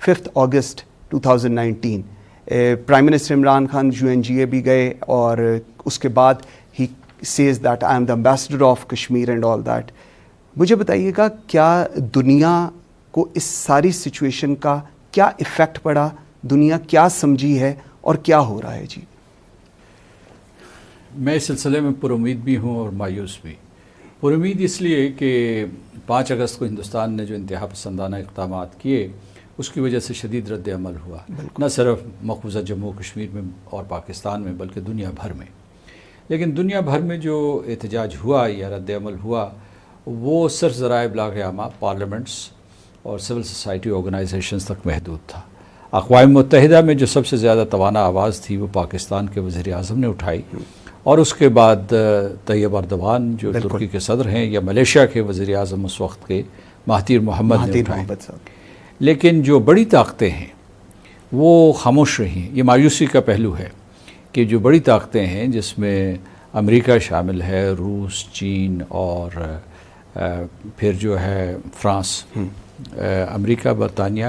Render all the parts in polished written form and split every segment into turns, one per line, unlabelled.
5 اگست 2019 prime minister Imran Khan UNGA بھی گئے اور اس کے بعد ہی says that I am the ambassador of Kashmir and all that. مجھے بتائیے گا کیا دنیا کو اس ساری سچویشن کا کیا ایفیکٹ پڑا, دنیا کیا سمجھی ہے اور کیا ہو رہا ہے؟ جی
میں اس سلسلے میں پر امید بھی ہوں اور مایوس بھی. پر امید اس لیے کہ 5 اگست کو ہندوستان نے جو انتہا پسندانہ اقدامات کیے اس کی وجہ سے شدید رد عمل ہوا, نہ صرف مقبوضہ جموں و کشمیر میں اور پاکستان میں بلکہ دنیا بھر میں. لیکن دنیا بھر میں جو احتجاج ہوا یا رد عمل ہوا وہ صرف ذرائع ابلاغ عامہ, پارلیمنٹس اور سول سوسائٹی آرگنائزیشنز تک محدود تھا. اقوام متحدہ میں جو سب سے زیادہ توانا آواز تھی وہ پاکستان کے وزیر اعظم نے اٹھائی, اور اس کے بعد طیب اردوان جو ترکی کے صدر ہیں, یا ملیشیا کے وزیر اعظم اس وقت کے مہاتیر محمد نے اٹھائی. لیکن جو بڑی طاقتیں ہیں وہ خاموش رہی. یہ مایوسی کا پہلو ہے کہ جو بڑی طاقتیں ہیں جس میں امریکہ شامل ہے, روس, چین اور پھر جو ہے فرانس, امریکہ, برطانیہ,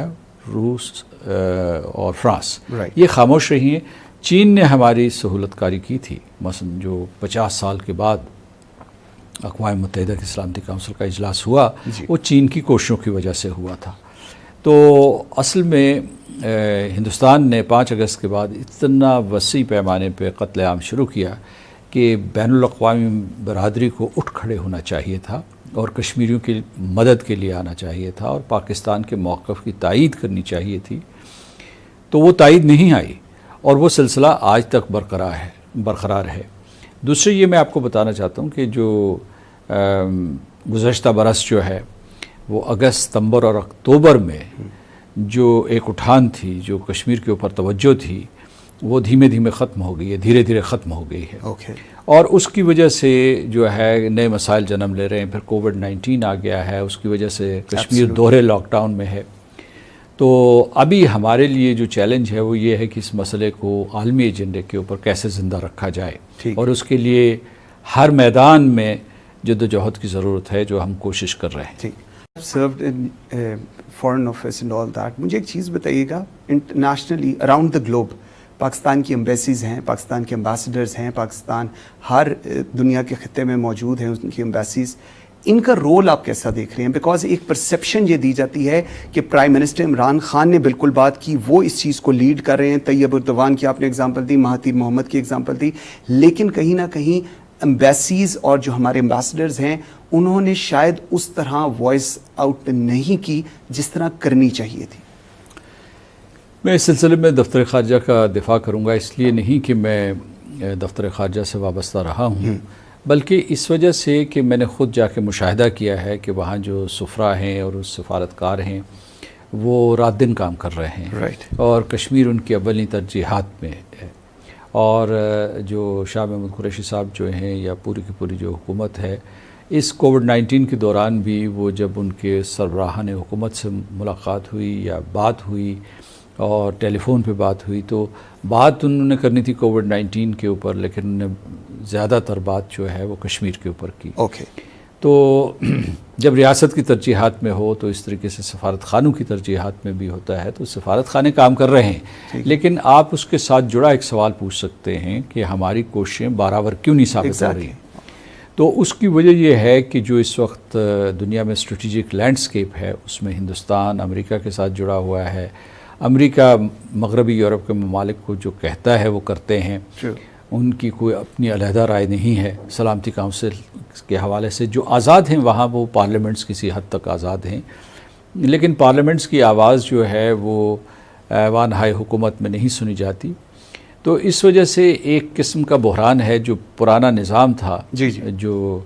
روس اور فرانس, یہ خاموش رہی ہیں. چین نے ہماری سہولت کاری کی تھی, مثلا جو 50 سال کے بعد اقوام متحدہ کی سلامتی کونسل کا اجلاس ہوا وہ چین کی کوششوں کی وجہ سے ہوا تھا. تو اصل میں ہندوستان نے 5 اگست کے بعد اتنا وسیع پیمانے پہ قتل عام شروع کیا کہ بین الاقوامی برادری کو اٹھ کھڑے ہونا چاہیے تھا اور کشمیریوں کی مدد کے لیے آنا چاہیے تھا اور پاکستان کے موقف کی تائید کرنی چاہیے تھی. تو وہ تائید نہیں آئی اور وہ سلسلہ آج تک برقرار ہے. دوسری یہ میں آپ کو بتانا چاہتا ہوں کہ جو گزشتہ برس جو ہے وہ اگست, ستمبر اور اکتوبر میں جو ایک اٹھان تھی, جو کشمیر کے اوپر توجہ تھی, وہ دھیمے دھیمے ختم ہو گئی ہے, دھیرے دھیرے ختم ہو گئی ہے. اور اس کی وجہ سے جو ہے نئے مسائل جنم لے رہے ہیں. پھر کووڈ-19 آ گیا ہے, اس کی وجہ سے کشمیر دوہرے لاک ڈاؤن میں ہے. تو ابھی ہمارے لیے جو چیلنج ہے وہ یہ ہے کہ اس مسئلے کو عالمی ایجنڈے کے اوپر کیسے زندہ رکھا جائے, اور اس کے لیے ہر میدان میں جدوجہد کی ضرورت ہے جو ہم کوشش کر رہے ہیں.
served in foreign office and all that. مجھے ایک چیز بتائیے گا, internationally around the globe Pakistan کی ایمبیسیز ہیں, پاکستان کے امبیسڈرز ہیں, پاکستان ہر دنیا کے خطے میں موجود ہیں ان کی ایمبیسیز, ان کا رول آپ کیسا دیکھ رہے ہیں؟ بیکاز ایک پرسیپشن یہ دی جاتی ہے کہ پرائم منسٹر عمران خان نے بالکل بات کی, وہ اس چیز کو لیڈ کر رہے ہیں. طیب اردوان کی آپ نے اگزامپل دی, مہاتیر محمد کی اگزامپل دی, لیکن کہیں نہ کہیں ایمبیسیز اور جو ہمارے امبیسڈرز ہیں انہوں نے شاید اس طرح وائس آؤٹ نہیں کی جس طرح کرنی چاہیے تھی.
میں اس سلسلے میں دفتر خارجہ کا دفاع کروں گا, اس لیے نہیں کہ میں دفتر خارجہ سے وابستہ رہا ہوں, بلکہ اس وجہ سے کہ میں نے خود جا کے مشاہدہ کیا ہے کہ وہاں جو سفراء ہیں اور سفارتکار ہیں وہ رات دن کام کر رہے ہیں, اور کشمیر ان کی اولین ترجیحات میں ہے. اور جو شاہ محمود قریشی صاحب جو ہیں یا پوری کی پوری جو حکومت ہے, اس کووڈ-19 کے دوران بھی وہ جب ان کے سربراہان حکومت سے ملاقات ہوئی یا بات ہوئی اور ٹیلی فون پہ بات ہوئی, تو بات انہوں نے کرنی تھی کووڈ-19 کے اوپر, لیکن انہوں نے زیادہ تر بات جو ہے وہ کشمیر کے اوپر کی. تو جب ریاست کی ترجیحات میں ہو تو اس طریقے سے سفارت خانوں کی ترجیحات میں بھی ہوتا ہے, تو سفارت خانے کام کر رہے ہیں, لیکن آپ اس کے ساتھ جڑا ایک سوال پوچھ سکتے ہیں کہ ہماری کوششیں برابر کیوں نہیں ثابت ہو رہی ہیں. تو اس کی وجہ یہ ہے کہ جو اس وقت دنیا میں اسٹریٹجک لینڈسکیپ ہے اس میں ہندوستان امریکہ کے ساتھ جڑا ہوا ہے. امریکہ مغربی یورپ کے ممالک کو جو کہتا ہے وہ کرتے ہیں, ان کی کوئی اپنی علیحدہ رائے نہیں ہے. سلامتی کونسل کے حوالے سے جو آزاد ہیں وہاں وہ پارلیمنٹس کسی حد تک آزاد ہیں, لیکن پارلیمنٹس کی آواز جو ہے وہ ایوان ہائے حکومت میں نہیں سنی جاتی. تو اس وجہ سے ایک قسم کا بحران ہے. جو پرانا نظام تھا, جو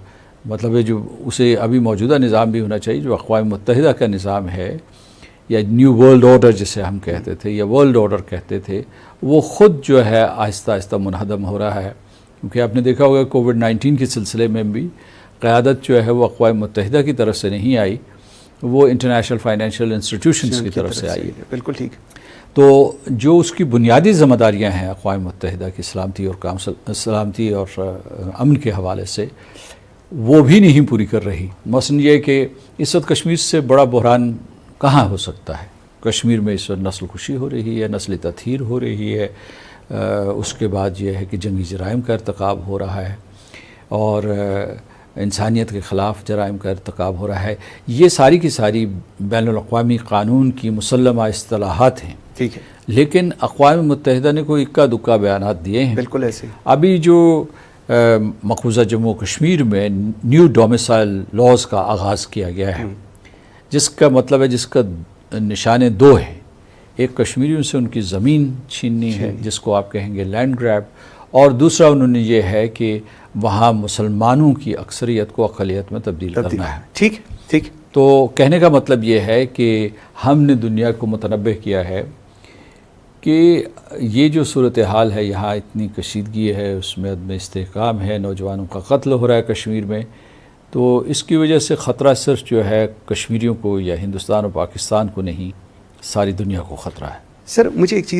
مطلب ہے جو اسے ابھی موجودہ نظام بھی ہونا چاہیے, جو اقوام متحدہ کا نظام ہے یا نیو ورلڈ آرڈر جسے ہم کہتے تھے یا ورلڈ آرڈر کہتے تھے, وہ خود جو ہے آہستہ آہستہ منہدم ہو رہا ہے. کیونکہ آپ نے دیکھا ہوگا کووڈ-19 کے سلسلے میں بھی قیادت جو ہے وہ اقوام متحدہ کی طرف سے نہیں آئی, وہ انٹرنیشنل فائنینشیل انسٹیٹیوشنز کی طرف سے آئی.
بالکل ٹھیک.
تو جو اس کی بنیادی ذمہ داریاں ہیں اقوام متحدہ کی سلامتی اور امن کے حوالے سے, وہ بھی نہیں پوری کر رہی. مثلا یہ کہ اس وقت کشمیر سے بڑا بحران کہاں ہو سکتا ہے؟ کشمیر میں اس وقت نسل کشی ہو رہی ہے، نسل تطہیر ہو رہی ہے، اس کے بعد یہ ہے کہ جنگی جرائم کا ارتکاب ہو رہا ہے اور انسانیت کے خلاف جرائم کا ارتکاب ہو رہا ہے. یہ ساری کی ساری بین الاقوامی قانون کی مسلمہ اصطلاحات ہیں.
ٹھیک ہے.
لیکن اقوام متحدہ نے کوئی اکا دکا بیانات دیے ہیں.
بالکل ایسے.
ابھی جو مقبوضہ جموں کشمیر میں نیو ڈومیسائل لاز کا آغاز کیا گیا ہے، جس کا مطلب ہے، جس کا نشانے دو ہیں. ایک کشمیریوں سے ان کی زمین چھیننی ہے جس کو آپ کہیں گے لینڈ گریب، اور دوسرا انہوں نے یہ ہے کہ وہاں مسلمانوں کی اکثریت کو اقلیت میں تبدیل کرنا ہے.
ٹھیک ٹھیک. تو
کہنے کا مطلب یہ ہے کہ ہم نے دنیا کو متنبہ کیا ہے کہ یہ جو صورتحال ہے، یہاں اتنی کشیدگی ہے، اس میں عدم استحکام ہے، نوجوانوں کا قتل ہو رہا ہے کشمیر میں، تو اس کی وجہ سے خطرہ صرف جو ہے کشمیریوں کو یا ہندوستان اور پاکستان کو نہیں، ساری دنیا کو خطرہ ہے.
سر مجھے ایک چیز